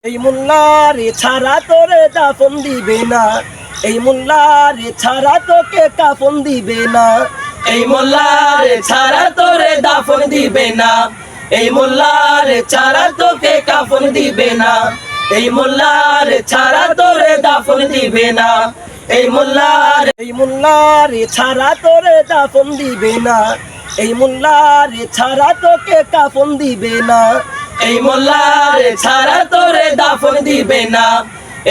এই মোল্লারে ছাড়া তোরে দাফন দিবে না, এই মোল্লারে ছাড়া তোকে কাফন দিবে না, এই মোল্লারে ছাড়া তোরে দাফন দিবে না, এই মোল্লারে ছাড়া তোকে কাফন দিবে না, এই মোল্লারে ছাড়া তোরে দাফন দিবে না, এই মোল্লারে ছাড়া তোরে দাফন দিবে না, এই মোল্লারে ছাড়া তোকে কাফন দিবে না, এই মোল্লারে ছাড়া তোরে দাফন দিবে না,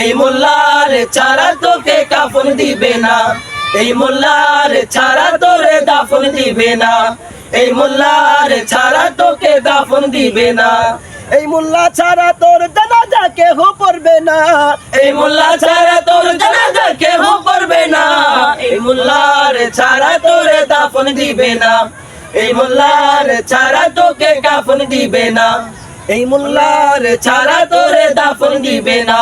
এই মোল্লারে ছাড়া তোকে কাফন দিবে না, এই মোল্লারে ছাড়া তোরে দাফন দিবে না, এই মোল্লারে ছাড়া তোকে দাফন দিবে না, এই মোল্লা ছাড়া তোর জানাজা কেহ পড়বে না, এই মোল্লা ছাড়া তোর জানাজা কেহ পড়বে না, এই মোল্লারে ছাড়া তোরে দাফন দিবে না, এই মোল্লারে ছাড়া তোকে কাফন দিবে না, এই মোল্লারে ছাড়া তোরে দাফন দিবে না,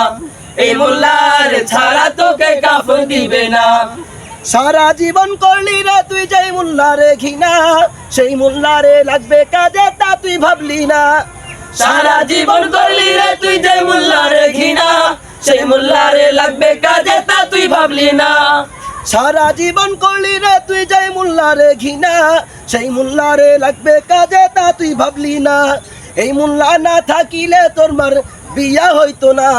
এই মোল্লারে ছাড়া তোকে কাফন দিবে না। সারা জীবন করলি রে তুই যেই মোল্লারে ঘৃণা, সেই মোল্লারে লাগবে কাজে তা তুই ভাবলি না, সারা জীবন করলি রে তুই যে মোল্লারে ঘৃণা, সেই মোল্লারে লাগবে কাজে তা তুই ভাবলি না, সারা জীবন করলি রে তুই যেই মোল্লারে ঘৃণা, সেই মোল্লারে লাগবে কাজে তা তুই ভাবলি না, এই মোল্লা না থাকিলে তোর মার বিয়া হইতো না,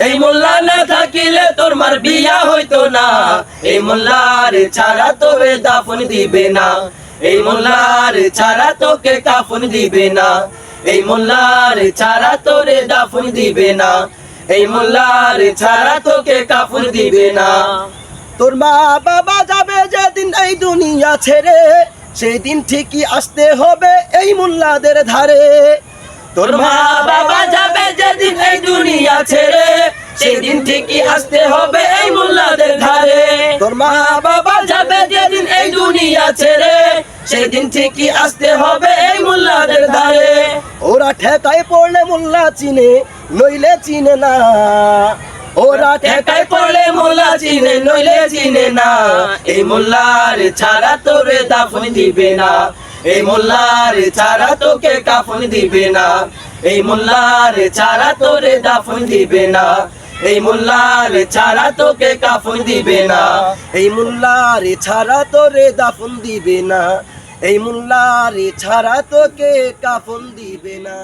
এই মোল্লা না থাকিলে তোর মার বিয়া হইতো না, এই মোল্লারে ছাড়া তোরে দাফন দিবে না, এই মোল্লারে ছাড়া তোকে কাফন দিবে না, এই মোল্লারে ছাড়া তোরে দাফন দিবে না, এই মোল্লারে ছাড়া তোকে কাফন দিবে না। তোর মা বাবা যাবে যেদিন এই দুনিয়া ছেড়ে, সেই দিন ঠিকই আসতে হবে এই মোল্লাদের ধারে, তোর মা বাবা যাবে যেদিন এই দুনিয়া ছেড়ে, সেদিন ঠিকই আসতে হবে এই মোল্লাদের ধারে, তোর মা বাবা যাবে যেদিন এই দুনিয়া ছেড়ে, সেদিন ঠিকই আসতে হবে এই মোল্লাদের ধারে, ওরা ঠেকায় পড়লে মোল্লা চিনে নইলে চিনে না, ওরা ঠেকায় পড়লে মোল্লা চিনে নইলে চিনে না, এই মোল্লারে ছাড়া তোরে দাফন দিবে না, এই মোল্লারে ছাড়া তোকে কাফন দিবে না, এই মোল্লারে ছাড়া তোরে দাফন দিবে না, এই মোল্লারে ছাড়া তোকে কাফন দিবে না, এই মোল্লারে ছাড়া তোরে দাফন দিবে না, এই মোল্লারে ছাড়া তোকে কাফন দিবে না।